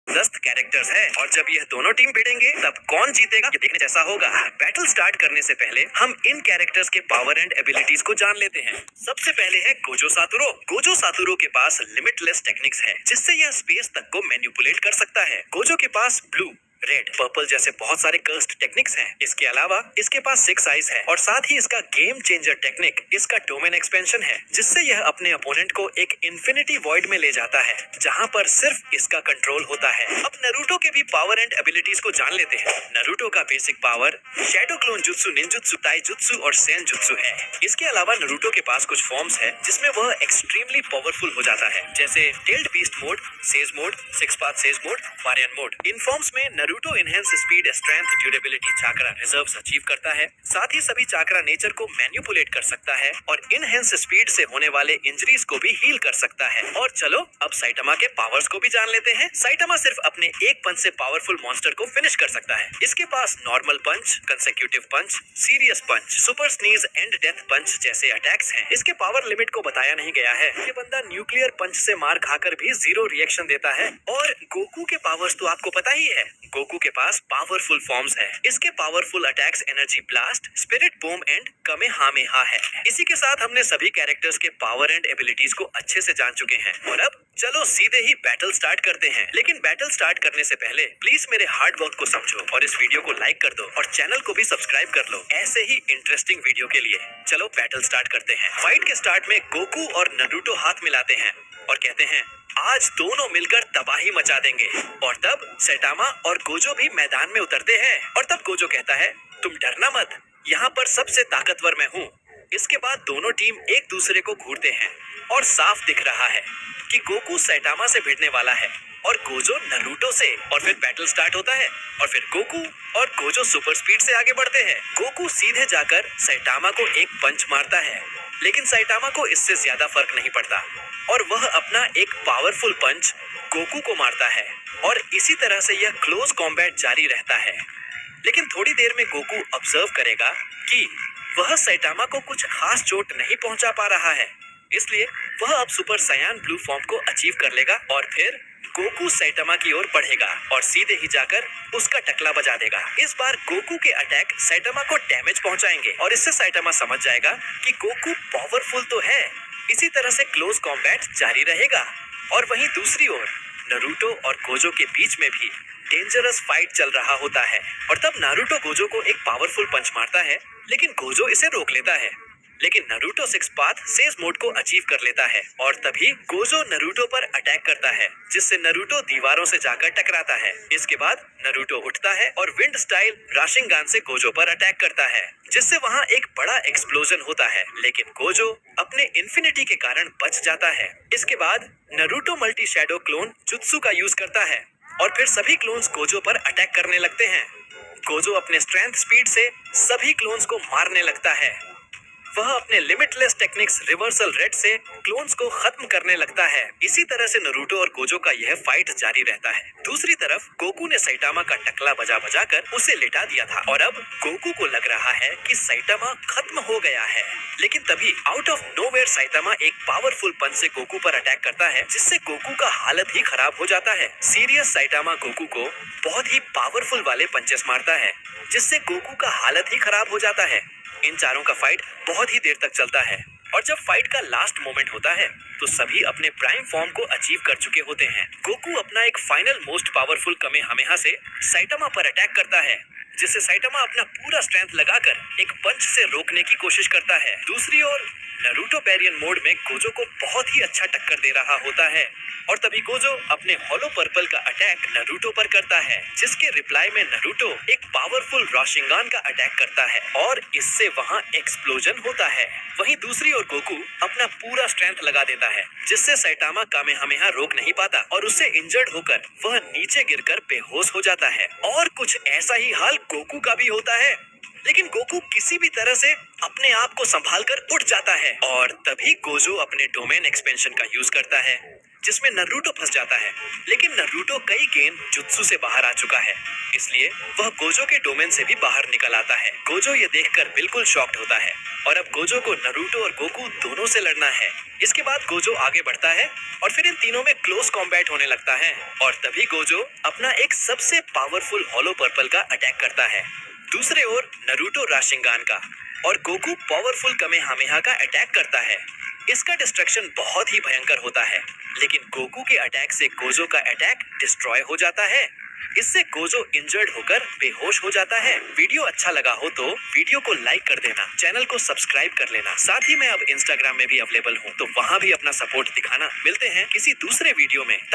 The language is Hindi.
10 कैरेक्टर्स हैं और जब यह दोनों टीम भिड़ेंगे तब कौन जीतेगा ये देखने जैसा होगा। बैटल स्टार्ट करने से पहले हम इन कैरेक्टर्स के पावर एंड एबिलिटीज को जान लेते हैं। सबसे पहले है गोजो सातुरो। गोजो सातुरो के पास लिमिटलेस टेक्निक्स है जिससे यह स्पेस तक को मैनिपुलेट कर सकता है। गोजो के पास ब्लू, रेड, पर्पल जैसे बहुत सारे कर्स्ड टेक्निक्स हैं। इसके अलावा इसके पास 6 आइज है और साथ ही इसका गेम चेंजर टेक्निक इसका डोमेन एक्सपेंशन है जिससे यह अपने अपोनेंट को एक इन्फिनिटी वॉइड में ले जाता है जहां पर सिर्फ इसका कंट्रोल होता है। अब नारुतो के भी पावर एंड एबिलिटीज को जान लेते हैं। नारुतो का basic power shadow clone jutsu, ninjutsu, taijutsu और सेन जुत्सु है। इसके अलावा नारुतो के पास कुछ फॉर्म्स है जिसमें वह एक्सट्रीमली पावरफुल हो जाता है, जैसे tailed beast mode, sage mode, 6 path sage mode, baryon mode. इन फॉर्म्स में Naruto enhance speed, strength, durability, chakra reserves achieve करता है। साथ ही सभी चाक्रा नेचर को मैनिपुलेट कर सकता है और इनहेंस स्पीड से होने वाले इंजरीज को भी हील कर सकता है। और चलो अब साइटामा के पावर्स को भी जान लेते हैं। साइटामा सिर्फ अपने एक पंच से पावरफुल मॉन्स्टर को फिनिश कर सकता है। इसके पास normal punch, consecutive punch, serious punch, super sneeze and death punch जैसे अटैक्स हैं। इसके पावर लिमिट को बताया नहीं गया है। ये बंदा न्यूक्लियर पंच से मार खाकर भी 0 रिएक्शन देता है। और गोकू के पावर्स तो आपको पता ही है। गोकू के पास पावरफुल फॉर्म्स है। इसके powerful attacks energy blast, spirit bomb and kamehameha है। इसी के साथ हमने सभी कैरेक्टर्स के पावर एंड एबिलिटीज को अच्छे से जान चुके हैं और अब चलो सीधे ही बैटल स्टार्ट करते हैं। लेकिन बैटल स्टार्ट करने से पहले प्लीज मेरे हार्ड वर्क को समझो और इस वीडियो को लाइक कर दो और चैनल को भी सब्सक्राइब कर लो ऐसे ही इंटरेस्टिंग वीडियो के लिए। चलो बैटल स्टार्ट करते हैं। फाइट के स्टार्ट में गोकू और नारुतो हाथ मिलाते हैं और कहते हैं आज दोनों मिलकर तबाही मचा देंगे। और तब सैटामा और गोजो भी मैदान में उतरते हैं और तब गोजो कहता है तुम डरना मत, यहाँ पर सबसे ताकतवर मैं हूँ। इसके बाद दोनों टीम एक दूसरे को घूरते हैं और साफ दिख रहा है कि गोकू सैटामा से भिड़ने वाला है और गोजो नारुतो से। और फिर बैटल स्टार्ट होता है और फिर गोकू और गोजो सुपर स्पीड से आगे बढ़ते हैं। गोकू सीधे जाकर सैटामा को एक पंच मारता है लेकिन सैटामा को इससे ज्यादा फर्क नहीं पड़ता और वह अपना एक पावरफुल पंच गोकू को मारता है और इसी तरह से यह क्लोज कॉम्बैट जारी रहता है। लेकिन थोड़ी देर में गोकू ऑब्जर्व करेगा कि वह सैटामा को कुछ खास चोट नहीं पहुंचा पा रहा है, इसलिए वह अब सुपर सायान ब्लू फॉर्म को अचीव कर लेगा और फिर गोकू सैटामा की ओर बढ़ेगा और सीधे ही जाकर उसका टकला बजा देगा। इस बार गोकू के अटैक सैटामा को डैमेज पहुंचाएंगे और इससे सैटामा समझ जाएगा कि गोकू पावरफुल तो है। इसी तरह से क्लोज कॉम्बैट जारी रहेगा और वहीं दूसरी ओर नारुतो और गोजो के बीच में भी डेंजरस फाइट चल रहा होता है। और तब नारुतो गोजो को एक पावरफुल पंच मारता है लेकिन गोजो इसे रोक लेता है। लेकिन नारुतो 6 पाथ सेज मोड को अचीव कर लेता है और तभी गोजो नारुतो पर अटैक करता है जिससे नारुतो दीवारों से जाकर टकराता है। इसके बाद नारुतो उठता है और विंड स्टाइल राशिंगान से गोजो पर अटैक करता है जिससे वहां एक बड़ा एक्सप्लोजन होता है, लेकिन गोजो अपने इन्फिनिटी के कारण बच जाता है। इसके बाद Naruto multi shadow clone jutsu का यूज करता है और फिर सभी क्लोन्स गोजो पर अटैक करने लगते हैं। गोजो अपने स्ट्रेंथ स्पीड से सभी क्लोन्स को मारने लगता है। वह अपने लिमिटलेस टेक्निक्स रिवर्सल रेड से क्लोन्स को खत्म करने लगता है। इसी तरह से नारुतो और गोजो का यह फाइट जारी रहता है। दूसरी तरफ गोकू ने सैटामा का टकला बजा बजा कर उसे लेटा दिया था और अब गोकू को लग रहा है कि सैटामा खत्म हो गया है। लेकिन तभी आउट ऑफ नोवेयर सैटामा एक पावरफुल पंच से गोकू पर अटैक करता है जिससे गोकू का हालत ही खराब हो जाता है। सीरियस सैटामा गोकू को बहुत ही पावरफुल वाले पंचेस मारता है जिससे गोकू का हालत ही खराब हो जाता है। इन चारों का फाइट बहुत ही देर तक चलता है और जब फाइट का लास्ट मोमेंट होता है तो सभी अपने प्राइम फॉर्म को अचीव कर चुके होते हैं। गोकू अपना एक फाइनल मोस्ट पावरफुल कामेहामेहा से सैटामा पर अटैक करता है जिससे सैटामा अपना पूरा स्ट्रेंथ लगाकर एक पंच से रोकने की कोशिश करता है। दूसरी ओर नारुतो बैरियन मोड में गोजो को बहुत ही अच्छा टक्कर दे रहा होता है और तभी गोजो अपने हॉलो पर्पल का अटैक नारुतो पर करता है जिसके रिप्लाई में नारुतो एक पावरफुल राशिंगान का अटैक करता है और इससे वहां एक्सप्लोजन होता है। वहीं दूसरी ओर गोकू अपना पूरा स्ट्रेंथ लगा देता है जिससे सैटामा कामेहामेहा रोक नहीं पाता और उससे इंजर्ड होकर वह नीचे गिरकर बेहोश हो जाता है। और कुछ ऐसा ही हाल गोकू का भी होता है लेकिन गोकू किसी भी तरह से अपने आप को संभाल कर उठ जाता है और तभी गोजो अपने डोमेन एक्सपेंशन का यूज करता है जिसमें नरूटो फंस जाता है। लेकिन नरूटो कई गेम जुत्सु से बाहर आ चुका है, इसलिए वह गोजो के डोमेन से भी बाहर निकल आता है। गोजो ये देखकर बिल्कुल शॉक्ड होता है और अब गोजो को नरूटो और गोकू दोनों से लड़ना है। इसके बाद गोजो आगे बढ़ता है और फिर इन तीनों में क्लोज कॉम्बैट होने लगता है और तभी गोजो अपना एक सबसे पावरफुल हॉलो पर्पल का अटैक करता है। दूसरे ओर नरूटो राशिंगान का और गोकू पावरफुल कमेहामेहा का अटैक करता है। इसका डिस्ट्रक्शन बहुत ही भयंकर होता है, लेकिन गोकू के अटैक से गोजो का अटैक डिस्ट्रॉय हो जाता है। इससे गोजो इंजर्ड होकर बेहोश हो जाता है। वीडियो अच्छा लगा हो तो वीडियो को लाइक कर देना, चैनल को सब्सक्राइब कर लेना। साथ ही मैं अब इंस्टाग्राम में भी अवेलेबल हूँ, तो वहाँ भी अपना सपोर्ट दिखाना। मिलते हैं किसी दूसरे वीडियो में।